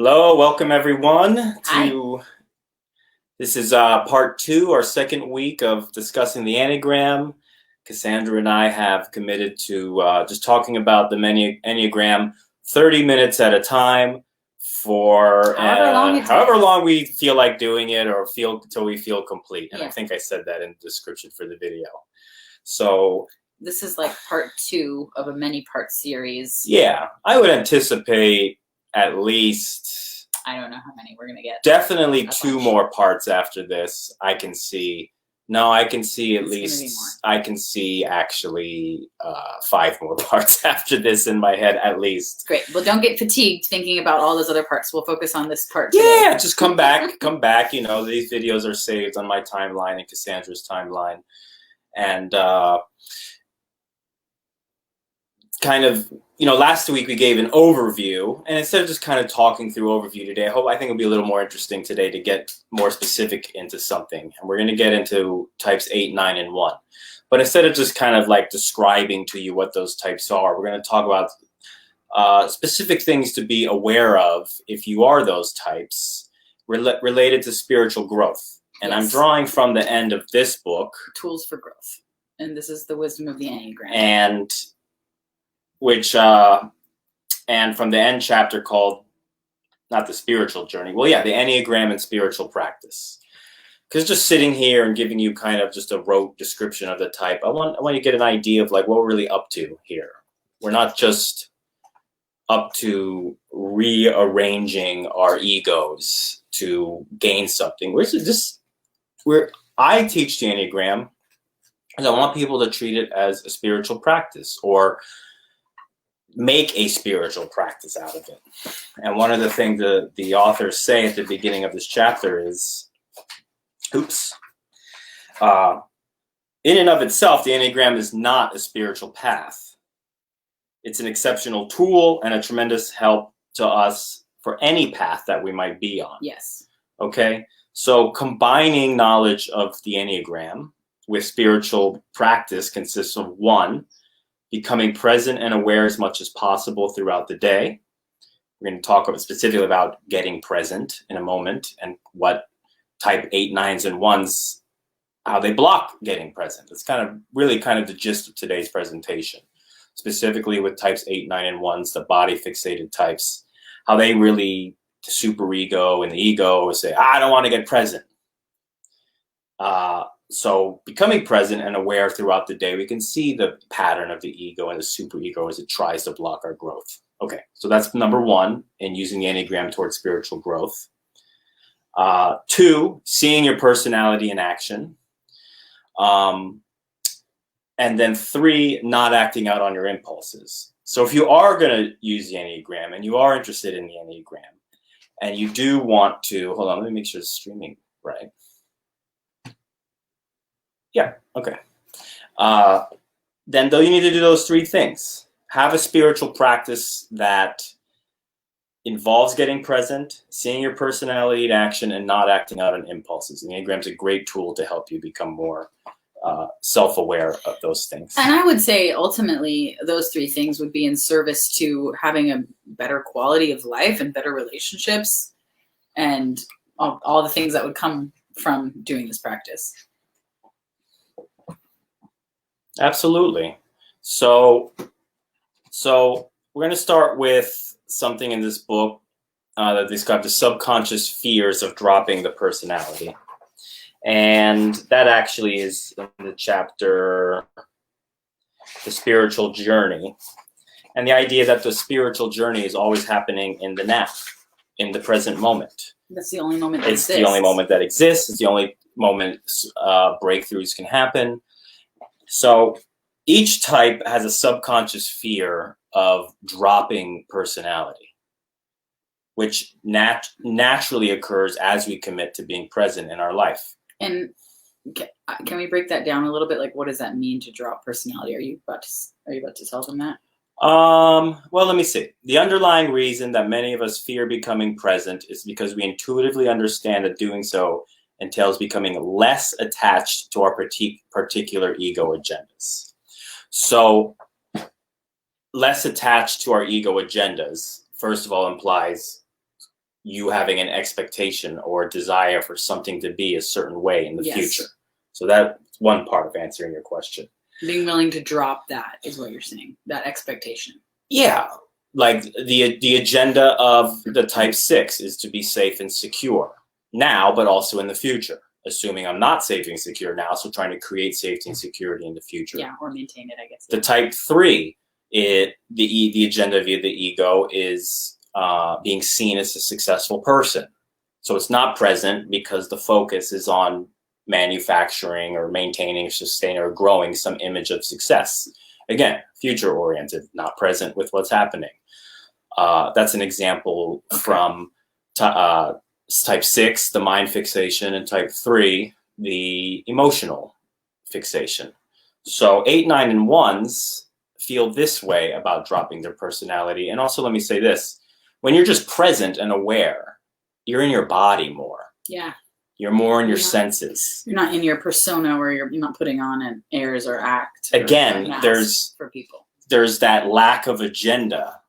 Hello, welcome everyone Hi. to this is part 2, our second week of discussing the Enneagram. Cassandra and I have committed to just talking about the Enneagram 30 minutes at a time for however long we feel like doing it, or feel until we feel complete. And I think I said that in the description for the video. So this is like part 2 of a many-part series. Yeah, I would anticipate at least, I don't know how many we're gonna get. Definitely 2 more parts after this. I can see at least, I can see actually 5 more parts after this in my head at least. Great. Well, don't get fatigued thinking about all those other parts. We'll focus on this part today. Yeah, just come back, come back. You know, these videos are saved on my timeline and Cassandra's timeline. And kind of, you know, last week we gave an overview, and instead of just kind of talking through overview today, I think it'll be a little more interesting today to get more specific into something. And we're going to get into types 8, 9, and 1. But instead of just kind of like describing to you what those types are, we're going to talk about specific things to be aware of if you are those types related to spiritual growth. And I'm drawing from the end of this book, Tools for Growth. And this is the wisdom of the Enneagram. And from the end chapter called, not the spiritual journey, well, yeah, the Enneagram and spiritual practice. Because just sitting here and giving you kind of just a rote description of the type, I want you to get an idea of like what we're really up to here. We're not just up to rearranging our egos to gain something. I teach the Enneagram because I want people to treat it as a spiritual practice, or make a spiritual practice out of it. And one of the things the authors say at the beginning of this chapter is, in and of itself, the Enneagram is not a spiritual path. It's an exceptional tool and a tremendous help to us for any path that we might be on. Yes. Okay? So combining knowledge of the Enneagram with spiritual practice consists of 1, becoming present and aware as much as possible throughout the day. We're going to talk specifically about getting present in a moment, and what type 8, 9s, and 1s, how they block getting present. It's really the gist of today's presentation, specifically with types 8, 9, and 1s, the body fixated types, how they really, the superego and the ego, say, I don't want to get present. So becoming present and aware throughout the day, we can see the pattern of the ego and the superego as it tries to block our growth. Okay, so that's number 1 in using the Enneagram towards spiritual growth. 2, seeing your personality in action. And then 3, not acting out on your impulses. So if you are going to use the Enneagram and you are interested in the Enneagram and you do want to, hold on, let me make sure it's streaming right. Yeah, okay. Then though, you need to do those 3 things. Have a spiritual practice that involves getting present, seeing your personality in action, and not acting out on impulses. And the Enneagram's a great tool to help you become more self-aware of those things. And I would say ultimately those 3 things would be in service to having a better quality of life and better relationships and all the things that would come from doing this practice. Absolutely. So we're going to start with something in this book that describes the subconscious fears of dropping the personality. And that actually is in the chapter, The Spiritual Journey. And the idea that the spiritual journey is always happening in the now, in the present moment. That's the only moment that exists. It's the only moment that exists. It's the only moment breakthroughs can happen. So each type has a subconscious fear of dropping personality, which naturally occurs as we commit to being present in our life. And can we break that down a little bit? Like, what does that mean to drop personality? Are you about to tell them that? Well, let me see. The underlying reason that many of us fear becoming present is because we intuitively understand that doing so entails becoming less attached to our particular ego agendas. So less attached to our ego agendas, first of all, implies you having an expectation or desire for something to be a certain way in the future. So that's one part of answering your question. Being willing to drop that is what you're saying, that expectation. Yeah. Like the agenda of the type 6 is to be safe and secure now, but also in the future. Assuming I'm not safe and secure now, so trying to create safety and security in the future. Yeah, or maintain it, I guess. The type 3, the agenda of the ego is being seen as a successful person. So it's not present because the focus is on manufacturing or maintaining, sustaining, or growing some image of success. Again, future oriented, not present with what's happening. That's an example from type 6, the mind fixation, and type 3, the emotional fixation. So 8, 9, and 1s feel this way about dropping their personality. And also, let me say this. When you're just present and aware, you're in your body more. Yeah. You're more in your senses. You're not in your persona where you're not putting on an airs or act. Again, for people. There's that lack of agenda.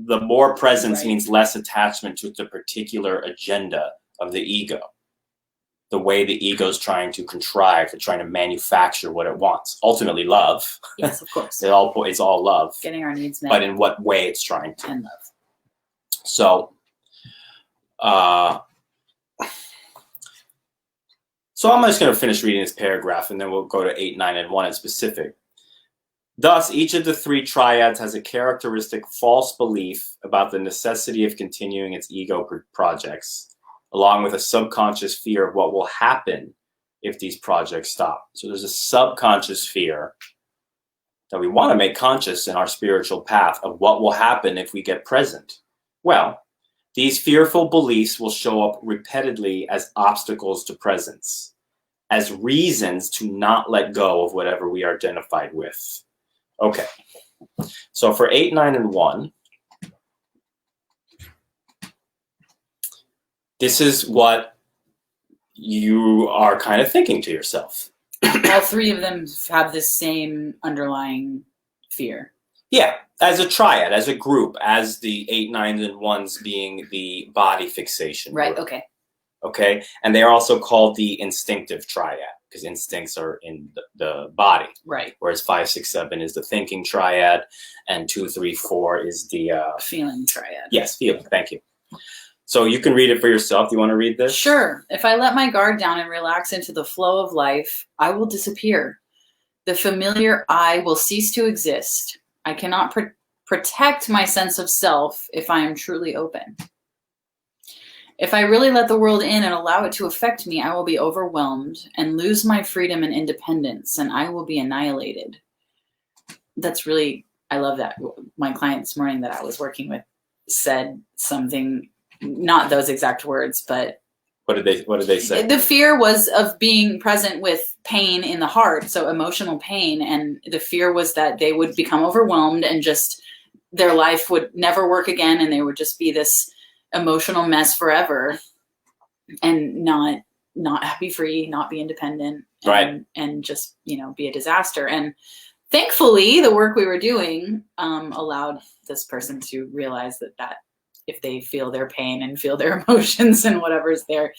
The more presence means less attachment to the particular agenda of the ego. The way the ego is trying to contrive, trying to manufacture what it wants. Ultimately, love. Yes, of course. It's all love. Getting our needs met. But in what way it's trying to. And love. So I'm just going to finish reading this paragraph, and then we'll go to 8, 9, and 1 in specific. Thus, each of the 3 triads has a characteristic false belief about the necessity of continuing its ego projects, along with a subconscious fear of what will happen if these projects stop. So there's a subconscious fear that we want to make conscious in our spiritual path of what will happen if we get present. Well, these fearful beliefs will show up repeatedly as obstacles to presence, as reasons to not let go of whatever we are identified with. Okay, so for 8, 9, and 1, this is what you are kind of thinking to yourself. All 3 of them have the same underlying fear. Yeah, as a triad, as a group, as the 8, 9, and 1s being the body fixation. Right, group. okay. Okay, and they are also called the instinctive triad, because instincts are in the body. Right. Whereas 5, 6, 7 is the thinking triad, and 2, 3, 4 is the feeling triad. Yes, feeling. Thank you. So you can read it for yourself. Do you want to read this? Sure. If I let my guard down and relax into the flow of life, I will disappear. The familiar I will cease to exist. I cannot protect my sense of self if I am truly open. If I really let the world in and allow it to affect me, I will be overwhelmed and lose my freedom and independence, and I will be annihilated. That's really, I love that. My client this morning that I was working with said something, not those exact words, but what did they say? The fear was of being present with pain in the heart, so emotional pain, and the fear was that they would become overwhelmed and just their life would never work again, and they would just be this emotional mess forever and not be free, not be independent, and just, be a disaster. And thankfully the work we were doing allowed this person to realize that if they feel their pain and feel their emotions and whatever's there,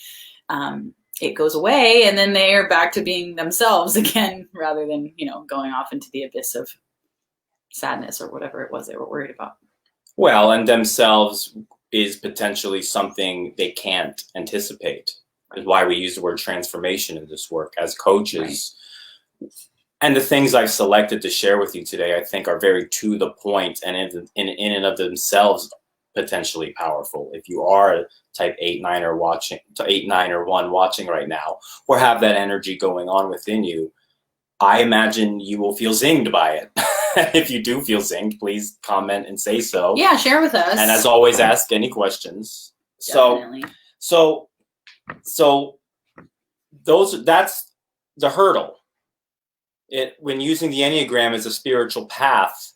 it goes away, and then they are back to being themselves again, rather than going off into the abyss of sadness or whatever it was they were worried about. Well, and themselves is potentially something they can't anticipate. Is why we use the word transformation in this work as coaches. Right. And the things I've selected to share with you today, I think, are very to the point and in and of themselves potentially powerful. If you are a type 8, 9 or 1 watching right now, or have that energy going on within you, I imagine you will feel zinged by it. If you do feel zinged, please comment and say so. Yeah, share with us. And as always, ask any questions. Definitely. So that's the hurdle. When using the Enneagram as a spiritual path,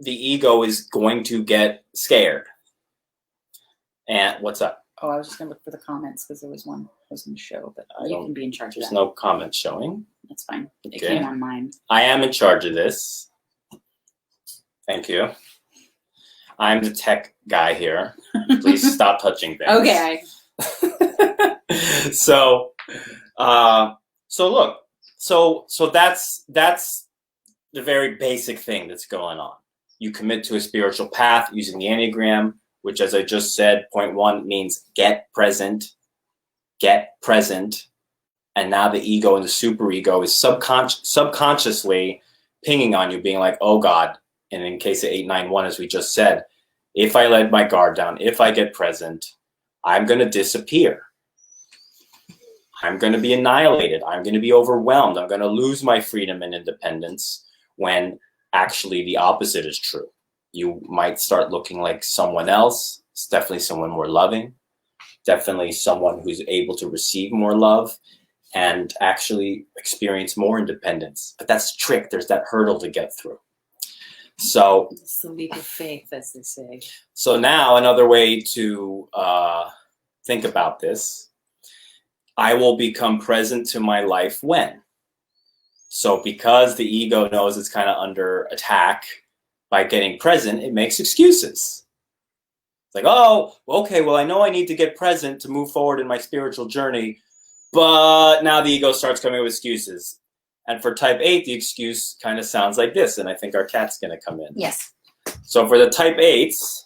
the ego is going to get scared. And what's up? Oh, I was just going to look for the comments because there was one I was going to show, but you can be in charge of that. There's no comments showing. That's fine. It Okay. came on mine. I am in charge of this. Thank you. I'm the tech guy here. Please stop touching things. Okay. So look, so that's the very basic thing that's going on. You commit to a spiritual path using the Enneagram, which, as I just said, point 1 means get present. And now the ego and the superego is subconsciously pinging on you, being like, oh God. And in case of 891, as we just said, if I let my guard down, if I get present, I'm going to disappear. I'm going to be annihilated. I'm going to be overwhelmed. I'm going to lose my freedom and independence, when actually the opposite is true. You might start looking like someone else. It's definitely someone more loving, definitely someone who's able to receive more love and actually experience more independence. But that's the trick. There's that hurdle to get through. So it's the leap of faith, as they say. So now another way to think about this, I will become present to my life when. So because the ego knows it's kind of under attack by getting present, it makes excuses. It's like, oh, okay, well, I know I need to get present to move forward in my spiritual journey, but now the ego starts coming with excuses. And for type 8, the excuse kind of sounds like this, and I think our cat's going to come in. Yes. So for the type 8s,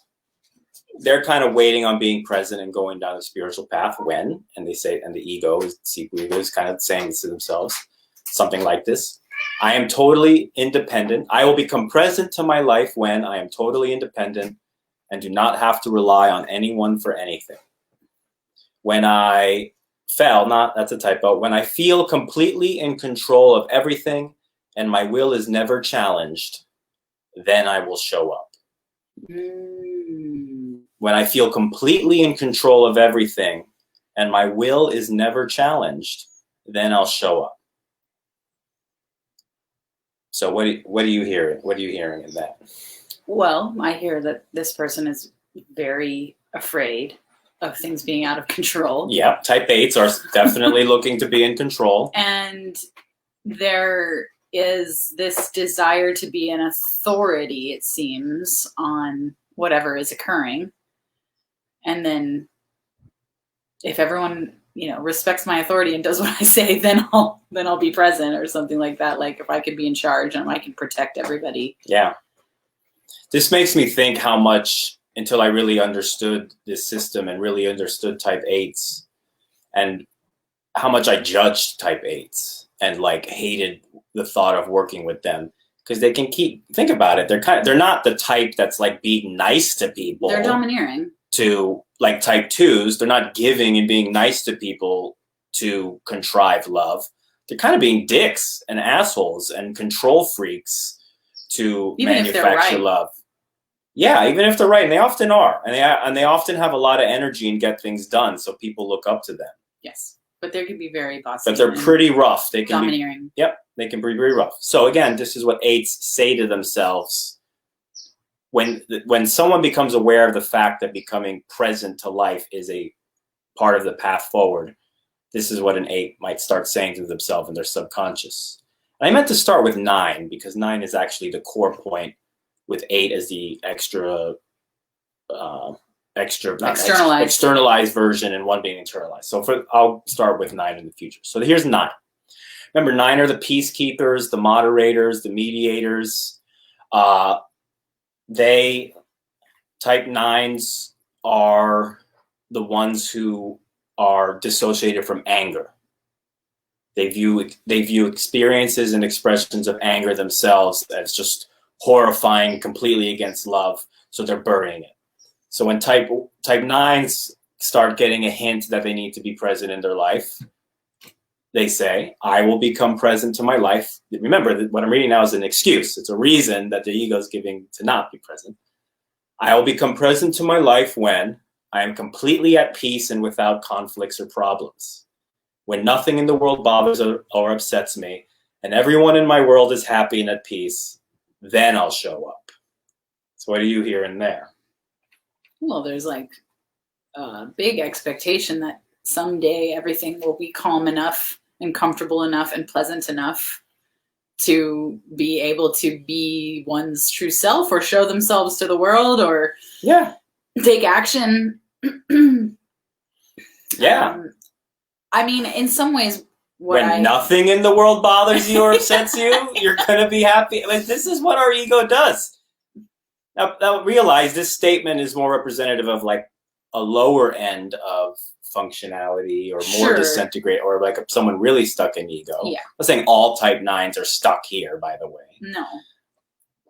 they're kind of waiting on being present and going down the spiritual path when, and they say, and the ego, is kind of saying this to themselves, something like this. I am totally independent. I will become present to my life when I am totally independent and do not have to rely on anyone for anything. When I that's a typo, when I feel completely in control of everything and my will is never challenged, then I will show up. When I feel completely in control of everything and my will is never challenged, then I'll show up. So what are you hearing? What are you hearing in that? Well, I hear that this person is very afraid of things being out of control. Yeah, type 8s are definitely looking to be in control. And there is this desire to be an authority, it seems, on whatever is occurring. And then if everyone, respects my authority and does what I say, then I'll be present, or something like that. Like if I could be in charge and I can protect everybody. Yeah. This makes me think how much, until I really understood this system and really understood type 8s, and how much I judged type 8s and hated the thought of working with them, because they can think about it. They're not the type that's being nice to people. They're domineering. To type 2s, they're not giving and being nice to people to contrive love. They're kind of being dicks and assholes and control freaks to manufacture love. Yeah, even if they're right, and they often are, and they often have a lot of energy and get things done, so people look up to them. Yes, but they can be very bossy. But they're pretty rough. They can domineering. They can be very rough. So again, this is what 8s say to themselves. When someone becomes aware of the fact that becoming present to life is a part of the path forward, this is what an 8 might start saying to themselves in their subconscious. And I meant to start with 9, because 9 is actually the core point, with 8 as the externalized version, and 1 being internalized. So I'll start with 9 in the future. So here's 9. Remember, 9 are the peacekeepers, the moderators, the mediators. Type 9s are the ones who are dissociated from anger. They view experiences and expressions of anger themselves as just horrifying, completely against love, so they're burying it. So when type 9s start getting a hint that they need to be present in their life, they say, I will become present to my life. Remember, that what I'm reading now is an excuse. It's a reason that the ego is giving to not be present. I will become present to my life when I am completely at peace and without conflicts or problems. When nothing in the world bothers or upsets me, and everyone in my world is happy and at peace, then I'll show up. So what are you hearing there? Well, there's a big expectation that someday everything will be calm enough and comfortable enough and pleasant enough to be able to be one's true self or show themselves to the world or take action. I mean, in some ways, when nothing in the world bothers you or upsets you, you're going to be happy. Like, this is what our ego does. Now, realize this statement is more representative of like a lower end of functionality or more disintegrate, or like someone really stuck in ego. Yeah. I'm saying all type 9s are stuck here, by the way. No.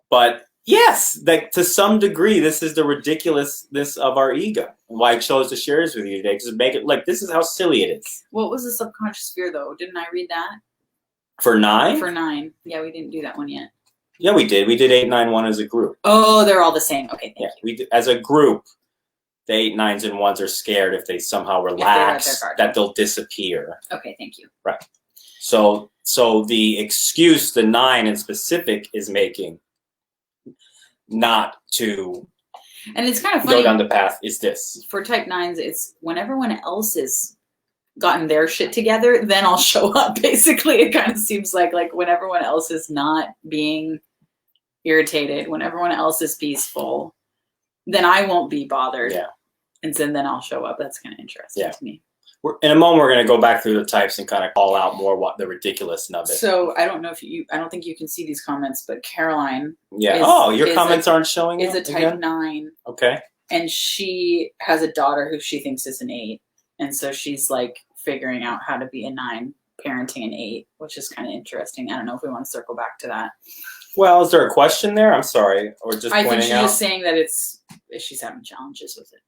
But yes, like to some degree, this is the ridiculousness of our ego. And why I chose to share this with you today, because make it like this is how silly it is. What was the subconscious fear though? Didn't I read that? For 9? For 9. Yeah, we didn't do that one yet. Yeah, we did. We did 8, 9, 1 as a group. Oh, they're all the same. Okay, thank you. We did, as a group, the 8, 9s, and 1s are scared if they somehow relax that they'll disappear. Okay, thank you. Right. So the excuse the 9 in specific is making not to and it's kind of funny, go down the path is this. For type 9s, it's when everyone else is gotten their shit together, then I'll show up. Basically, it kind of seems like when everyone else is not being irritated, when everyone else is peaceful, then I won't be bothered. Yeah. And then I'll show up. That's kind of interesting to me. In a moment, we're going to go back through the types and kind of call out more what the ridiculousness of it. So I don't know if I don't think you can see these comments, but Caroline. Yeah. Your comments aren't showing. Is a type 9. Okay. And she has a daughter who she thinks is an 8. And so she's like figuring out how to be a 9, parenting an 8, which is kind of interesting. I don't know if we want to circle back to that. Well, is there a question there? I'm sorry. Or just pointing out? I think she's just saying that she's having challenges with it.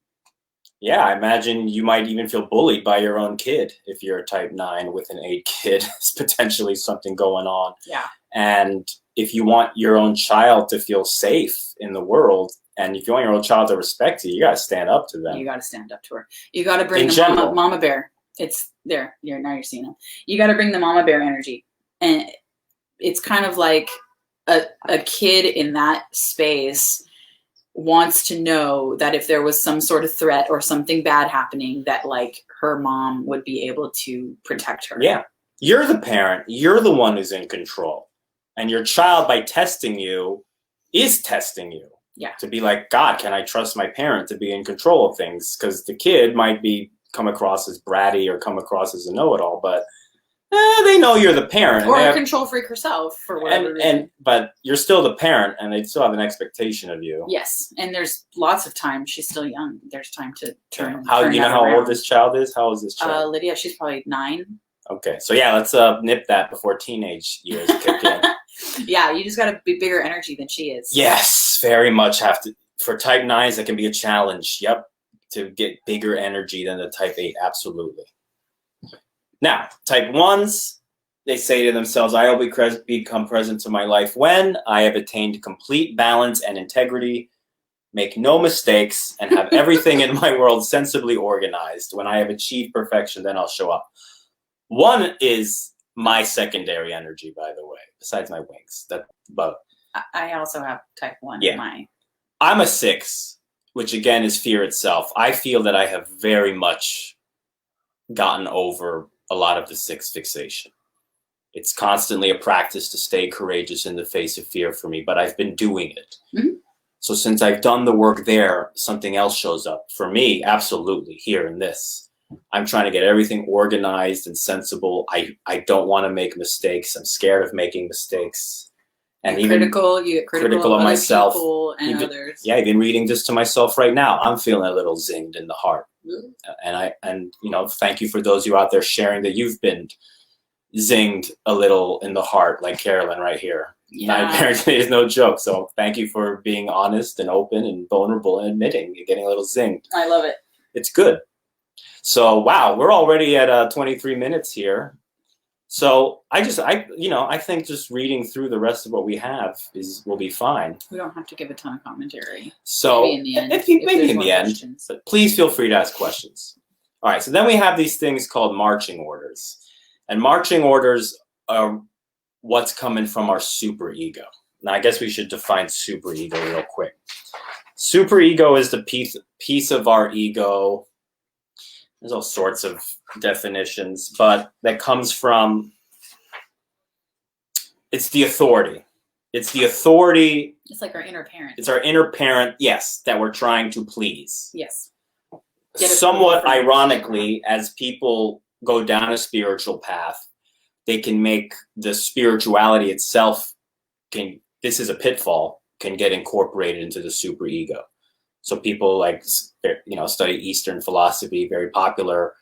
Yeah, I imagine you might even feel bullied by your own kid if you're a type 9 with an 8 kid. It's potentially something going on. Yeah. And if you want your own child to feel safe in the world, and if you want your own child to respect you, you got to stand up to them. You got to stand up to her. You got to bring the mama bear. It's there. Now you're seeing them. You got to bring the mama bear energy. And it's kind of like a kid in that space wants to know that if there was some sort of threat or something bad happening, that like her mom would be able to protect her. Yeah. You're the parent. You're the one who's in control. And your child, by testing you, is testing you. Yeah. To be like, God, can I trust my parent to be in control of things? Because the kid might come across as bratty or come across as a know-it-all, but they know you're the parent. Or a control freak herself for whatever reason. But you're still the parent, and they still have an expectation of you. Yes, and there's lots of time. She's still young. There's time to turn. You know how old this child is? How old is this child? Lydia, she's probably 9. Okay, so yeah, let's nip that before teenage years kick in. Yeah, you just got to be bigger energy than she is. Yes, very much have to. For type 9s, that can be a challenge. Yep, to get bigger energy than the type 8. Absolutely. Now, type 1s, they say to themselves, I will become present to my life when I have attained complete balance and integrity, make no mistakes, and have everything in my world sensibly organized. When I have achieved perfection, then I'll show up. 1 is my secondary energy, by the way, besides my wings. I also have type 1 in my... I'm a 6, which again is fear itself. I feel that I have very much gotten over a lot of the 6 fixation. It's constantly a practice to stay courageous in the face of fear for me, but I've been doing it. Mm-hmm. So since I've done the work there, something else shows up. For me, absolutely, here in this. I'm trying to get everything organized and sensible. I don't want to make mistakes. I'm scared of making mistakes. And you get critical of myself and others. Yeah, I've been reading this to myself right now. I'm feeling a little zinged in the heart. And thank you for those of you out there sharing that you've been zinged a little in the heart, like Carolyn right here. Yeah. Parenting is no joke. So thank you for being honest and open and vulnerable and admitting you're getting a little zinged. I love it. It's good. So wow, we're already at 23 minutes here. So I think just reading through the rest of what we have will be fine. We don't have to give a ton of commentary. So maybe in the end. Maybe in the end, but please feel free to ask questions. All right. So then we have these things called marching orders, and marching orders are what's coming from our superego. Now I guess we should define superego real quick. Superego is the piece of our ego. There's all sorts of definitions, but that comes from, It's the authority. It's the authority. It's like our inner parent. It's our inner parent, yes, that we're trying to please. Yes. Somewhat ironically, as people go down a spiritual path, they can make the spirituality itself this is a pitfall, can get incorporated into the superego. So people like, study Eastern philosophy, very popular.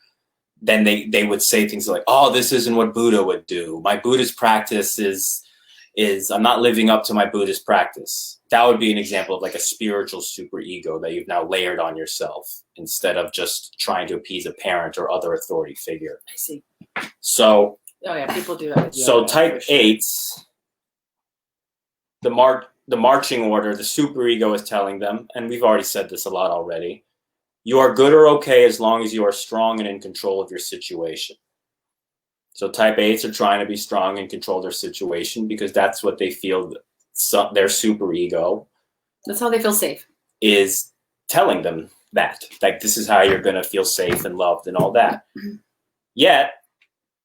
Then they would say things like, oh, this isn't what Buddha would do. My Buddhist practice is I'm not living up to my Buddhist practice. That would be an example of like a spiritual superego that you've now layered on yourself instead of just trying to appease a parent or other authority figure. I see. So, oh yeah, people do that. So type 8s, the marching order, the superego is telling them, and we've already said this a lot already, you are good or okay as long as you are strong and in control of your situation. So type 8s are trying to be strong and control their situation because that's what they feel their superego. That's how they feel safe. Is telling them that. Like, this is how you're going to feel safe and loved and all that. Yet,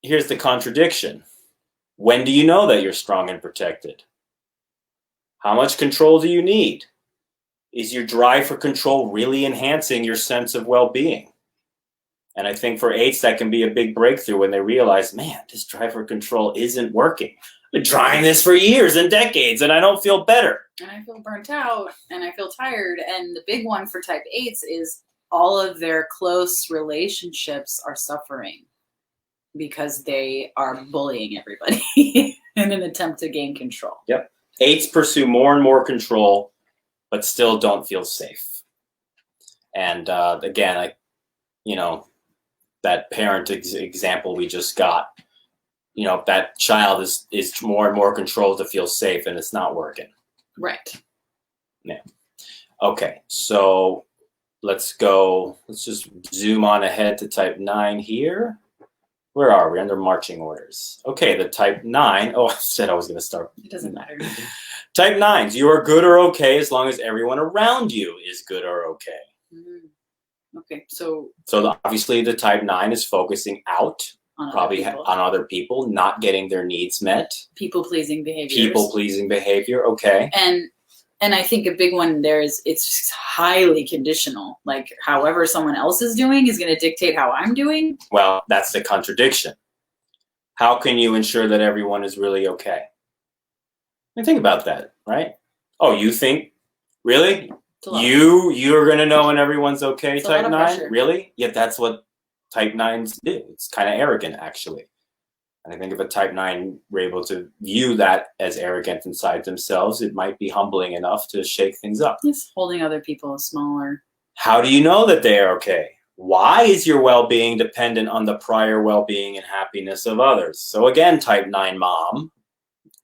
here's the contradiction. When do you know that you're strong and protected? How much control do you need? Is your drive for control really enhancing your sense of well-being? And I think for 8s, that can be a big breakthrough when they realize, man, this drive for control isn't working. I've been trying this for years and decades, and I don't feel better. And I feel burnt out, and I feel tired. And the big one for type 8s is all of their close relationships are suffering because they are bullying everybody in an attempt to gain control. Yep. 8s pursue more and more control, but still don't feel safe. And again, that parent example we just got, that child is more and more controlled to feel safe, and it's not working. Right. Yeah. Okay, so let's just zoom on ahead to type 9 here. Where are we? Under marching orders. Okay, the type 9. Oh, I said I was going to start. It doesn't matter. Type 9s, you are good or okay as long as everyone around you is good or okay. Mm-hmm. Okay, so obviously the type 9 is focusing out, on probably on other people, not getting their needs met. People-pleasing behaviors. People-pleasing behavior, okay. And I think a big one there is it's highly conditional. Like, however someone else is doing is going to dictate how I'm doing. Well, that's the contradiction. How can you ensure that everyone is really okay? I mean, think about that, right? Oh, you think, really? You're going to know when everyone's okay, type 9? Really? Yet that's what type 9s do. It's kind of arrogant, actually. And I think if a type 9 were able to view that as arrogant inside themselves, it might be humbling enough to shake things up. It's holding other people smaller. How do you know that they are okay? Why is your well-being dependent on the prior well-being and happiness of others? So again, type 9 mom,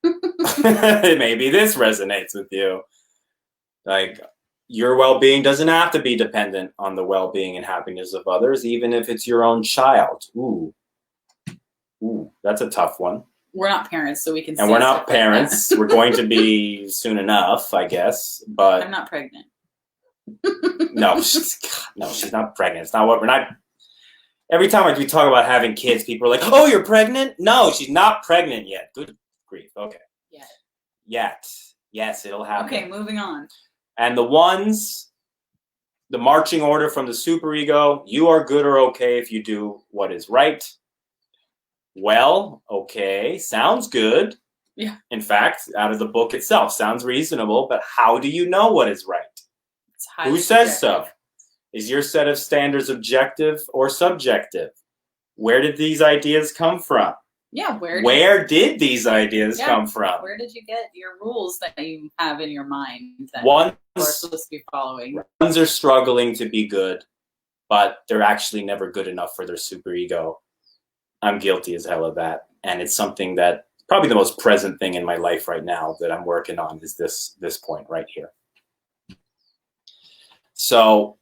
maybe this resonates with you. Like, your well-being doesn't have to be dependent on the well-being and happiness of others, even if it's your own child. Ooh, that's a tough one. We're not parents, so we can. And we're not parents. We're going to be soon enough, I guess. But I'm not pregnant. No, she's not pregnant. It's not what we're not. Every time we talk about having kids, people are like, "Oh, you're pregnant?" No, she's not pregnant yet. Good grief. Okay. Yet. Yes, it'll happen. Okay, moving on. And the ones, the marching order from the superego, you are good or okay if you do what is right. Well, okay, sounds good. Yeah. In fact, out of the book itself, sounds reasonable, but how do you know what is right? Who says so? Is your set of standards objective or subjective? Where did these ideas come from? Yeah, where did these ideas come from? Where did you get your rules that you have in your mind that Ones you are supposed to be following? Ones are struggling to be good, but they're actually never good enough for their superego. I'm guilty as hell of that. And it's something that probably the most present thing in my life right now that I'm working on is this point right here. So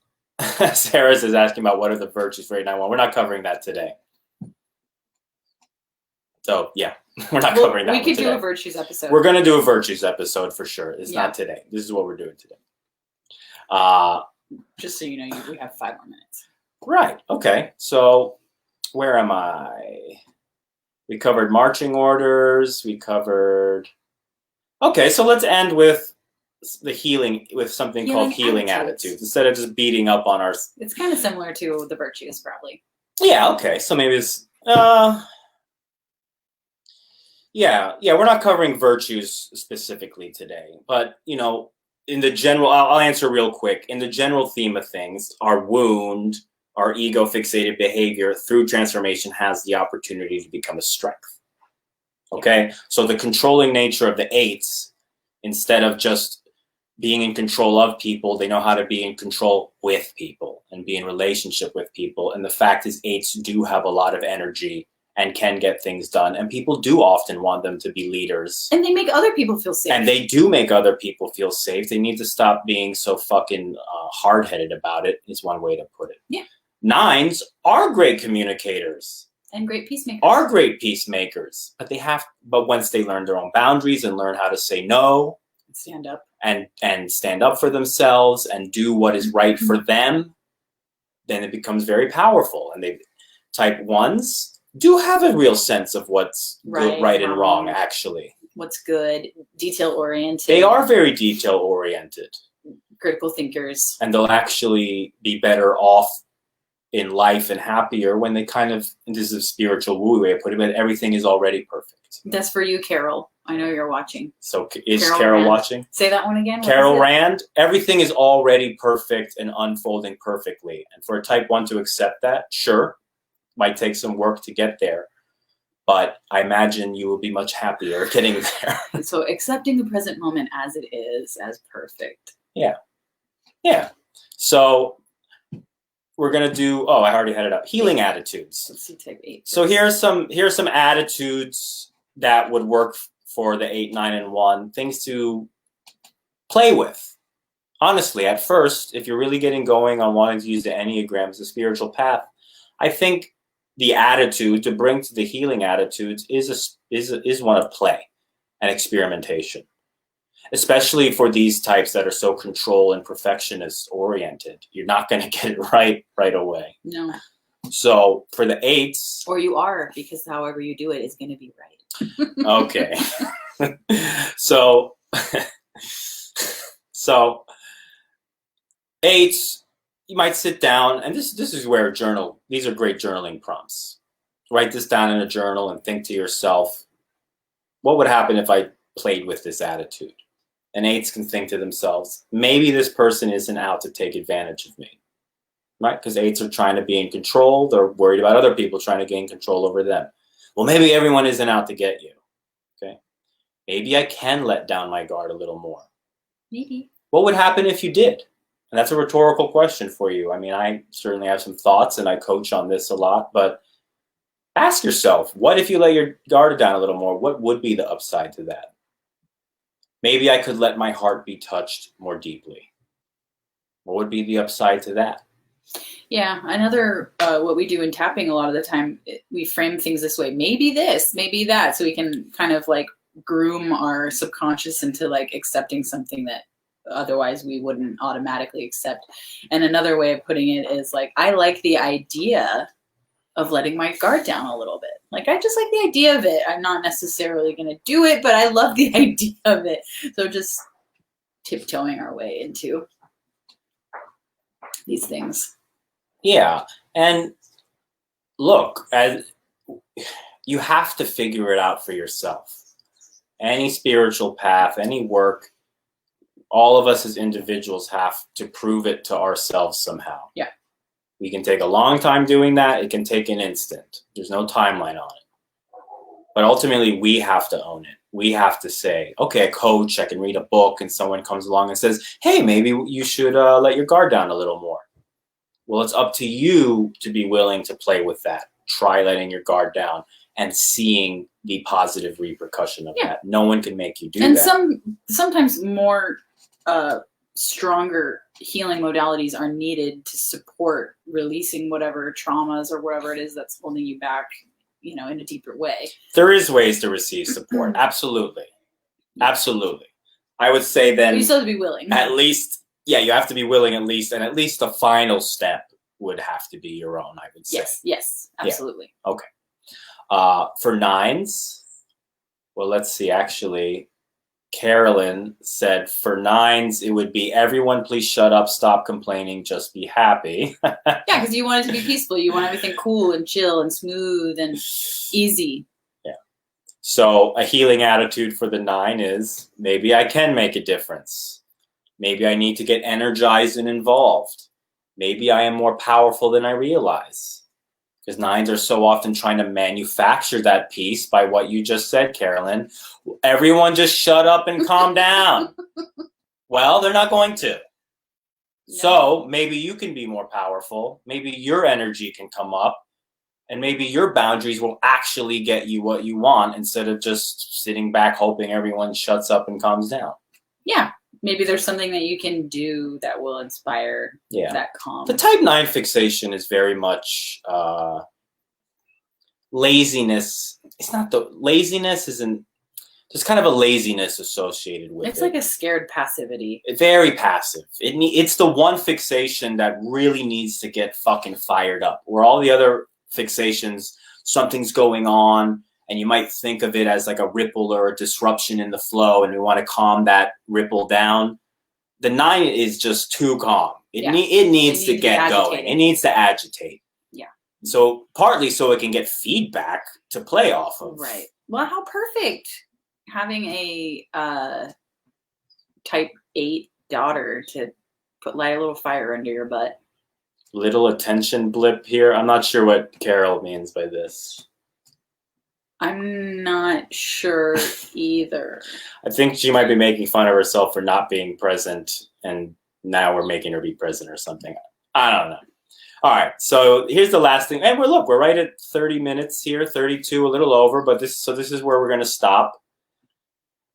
Sarah's is asking about what are the virtues for 891. We're not covering that today. So yeah, we're not covering that. We could today. do a virtues episode. We're going to do a virtues episode for sure. It's not today. This is what we're doing today. Just so you know, we have 5 more minutes. Right. Okay. So where am I? We covered marching orders. We covered... Okay, so let's end with the healing, with something called healing attitudes. Instead of just beating up on our... It's kind of similar to the virtues, probably. Yeah, okay. So maybe it's... Yeah, we're not covering virtues specifically today. But, you know, in the general... I'll answer real quick. In the general theme of things, our wound, our ego-fixated behavior through transformation has the opportunity to become a strength. Okay? So the controlling nature of the 8s, instead of just being in control of people, they know how to be in control with people and be in relationship with people. And the fact is 8s do have a lot of energy and can get things done. And people do often want them to be leaders. And they make other people feel safe. And they do make other people feel safe. They need to stop being so fucking hard-headed about it, is one way to put it. Yeah. 9s are great communicators. And great peacemakers. Are great peacemakers. But once they learn their own boundaries and learn how to say no. Stand up. And stand up for themselves and do what is right for them, then it becomes very powerful. And type 1s do have a real sense of what's right and wrong, actually. What's good, detail-oriented. They are very detail-oriented. Critical thinkers. And they'll actually be better off in life and happier when they kind of, and this is a spiritual woo way of putting it, everything is already perfect. That's for you, Carol. I know you're watching. So is Carol watching? Say that one again. Carol Rand, everything is already perfect and unfolding perfectly. And for a type 1 to accept that, sure, might take some work to get there. But I imagine you will be much happier getting there. So accepting the present moment as it is, as perfect. Yeah. So we're going to do, I already had it up. Healing attitudes. Let's see type 8. So here's some attitudes that would work for the 8, 9, and 1, things to play with. Honestly, at first, if you're really getting going on wanting to use the Enneagram as a spiritual path, I think the attitude to bring to the healing attitudes is one of play and experimentation, especially for these types that are so control and perfectionist oriented. You're not going to get it right away. No. So for the 8s, or you are, because however you do it is going to be right. Okay. So 8s, you might sit down, and this is where these are great journaling prompts. Write this down in a journal and think to yourself, what would happen if I played with this attitude? And 8s can think to themselves, maybe this person isn't out to take advantage of me. Right? Because 8s are trying to be in control. They're worried about other people trying to gain control over them. Well, maybe everyone isn't out to get you. Okay. Maybe I can let down my guard a little more. Maybe. What would happen if you did? And that's a rhetorical question for you. I mean, I certainly have some thoughts and I coach on this a lot, but ask yourself, what if you let your guard down a little more? What would be the upside to that? Maybe I could let my heart be touched more deeply. What would be the upside to that? Yeah, another, what we do in tapping a lot of the time, we frame things this way, maybe this, maybe that, so we can kind of like groom our subconscious into like accepting something that otherwise we wouldn't automatically accept. And another way of putting it is like, I like the idea of letting my guard down a little bit. Like, I just like the idea of it. I'm not necessarily going to do it, but I love the idea of it. So just tiptoeing our way into these things. Yeah. And look, you have to figure it out for yourself. Any spiritual path, any work, all of us as individuals have to prove it to ourselves somehow. Yeah. We can take a long time doing that. It can take an instant. There's no timeline on it. But ultimately, we have to own it. We have to say, okay, a coach, I can read a book, and someone comes along and says, hey, maybe you should let your guard down a little more. Well, it's up to you to be willing to play with that. Try letting your guard down and seeing the positive repercussion of that. No one can make you do that. And sometimes more stronger healing modalities are needed to support releasing whatever traumas or whatever it is that's holding you back, in a deeper way. There is ways to receive support. Absolutely. Absolutely. I would say then... You still have to be willing. At least... Yeah, you have to be willing at least, and at least the final step would have to be your own, I would say. Yes, absolutely. Yeah. Okay. For nines, well, let's see, actually, Carolyn said for nines, it would be everyone please shut up, stop complaining, just be happy. Yeah, because you want it to be peaceful. You want everything cool and chill and smooth and easy. Yeah. So a healing attitude for the 9 is maybe I can make a difference. Maybe I need to get energized and involved. Maybe I am more powerful than I realize. Because 9s are so often trying to manufacture that peace by what you just said, Carolyn. Everyone just shut up and calm down. Well, they're not going to. No. So maybe you can be more powerful. Maybe your energy can come up. And maybe your boundaries will actually get you what you want instead of just sitting back hoping everyone shuts up and calms down. Yeah. Maybe there's something that you can do that will inspire that calm. The type 9 fixation is very much laziness. It's not the laziness isn't. There's kind of a laziness associated with it. It's like a scared passivity. Very passive. It's the one fixation that really needs to get fucking fired up. Where all the other fixations, something's going on, and you might think of it as like a ripple or a disruption in the flow, and we want to calm that ripple down. The 9 is just too calm. It needs to get going. It needs to agitate. Yeah. So partly so it can get feedback to play off of. Right. Well, how perfect having a type 8 daughter to light a little fire under your butt. Little attention blip here. I'm not sure what Carol means by this. I'm not sure either. I think she might be making fun of herself for not being present, and now we're making her be present or something. I don't know. All right, so here's the last thing. And we're right at 30 minutes here, 32, a little over, but this is where we're going to stop.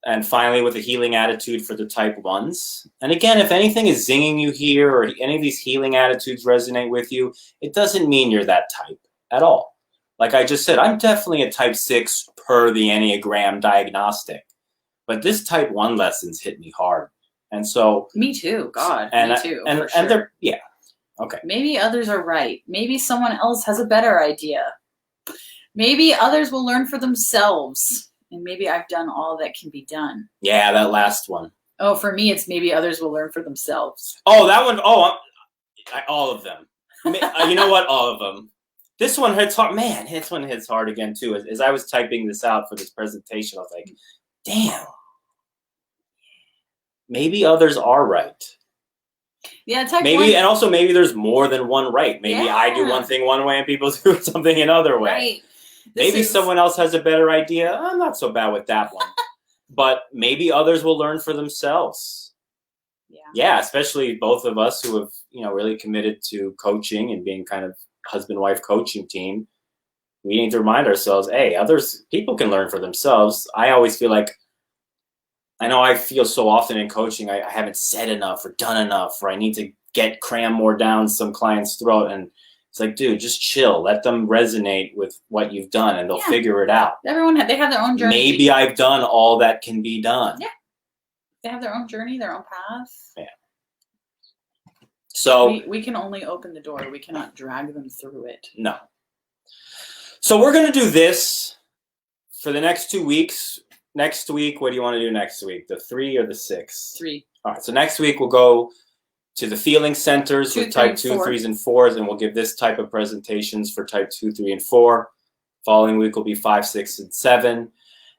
And finally, with a healing attitude for the type 1s. And again, if anything is zinging you here or any of these healing attitudes resonate with you, it doesn't mean you're that type at all. Like I just said, I'm definitely a type 6 per the Enneagram diagnostic. But this type 1 lessons hit me hard. And so... Me too. God, me too. And they're... Yeah. Okay. Maybe others are right. Maybe someone else has a better idea. Maybe others will learn for themselves. And maybe I've done all that can be done. Yeah, that last one. Oh, for me, it's maybe others will learn for themselves. Oh, that one. Oh, all of them. You know what? All of them. This one hits hard. Man, this one hits hard again, too. As I was typing this out for this presentation, I was like, damn. Maybe others are right. Yeah, type maybe 1. And also maybe there's more than one right. Maybe I do one thing one way and people do something another way. Right. Maybe someone else has a better idea. I'm not so bad with that one. But maybe others will learn for themselves. Yeah, especially both of us who have, really committed to coaching and being kind of husband-wife coaching team. We need to remind ourselves, hey, people can learn for themselves. I always feel like, I know I feel so often in coaching, I haven't said enough or done enough, or I need to cram more down some client's throat. And it's like, dude, just chill. Let them resonate with what you've done, and they'll figure it out. They have their own journey. Maybe I've done all that can be done. Yeah. They have their own journey, their own path. Yeah. So we can only open the door. We cannot drag them through it. No. So we're going to do this for the next 2 weeks. Next week, what do you want to do next week? The 3 or the 6? 3. All right. So next week we'll go to the feeling centers with type 2, 3s, and 4s, and we'll give this type of presentations for type 2, 3, and 4. Following week will be 5, 6, and 7.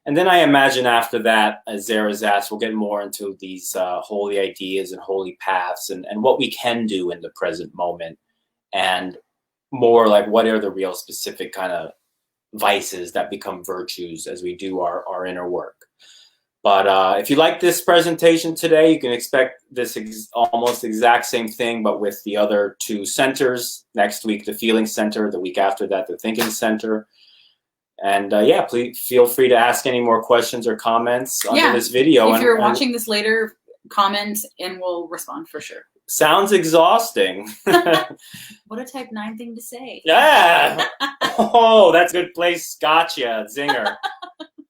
And then I imagine after that, as Zara's asked, we'll get more into these holy ideas and holy paths and what we can do in the present moment, and more like what are the real specific kind of vices that become virtues as we do our inner work. But if you like this presentation today, you can expect this almost exact same thing, but with the other 2 centers. Next week, the feeling center. The week after that, the thinking center. And please feel free to ask any more questions or comments under this video. If you're watching this later, comment and we'll respond for sure. Sounds exhausting. What a type 9 thing to say. Yeah. Oh, that's a good place. Gotcha. Zinger.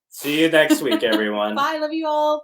See you next week, everyone. Bye. Love you all.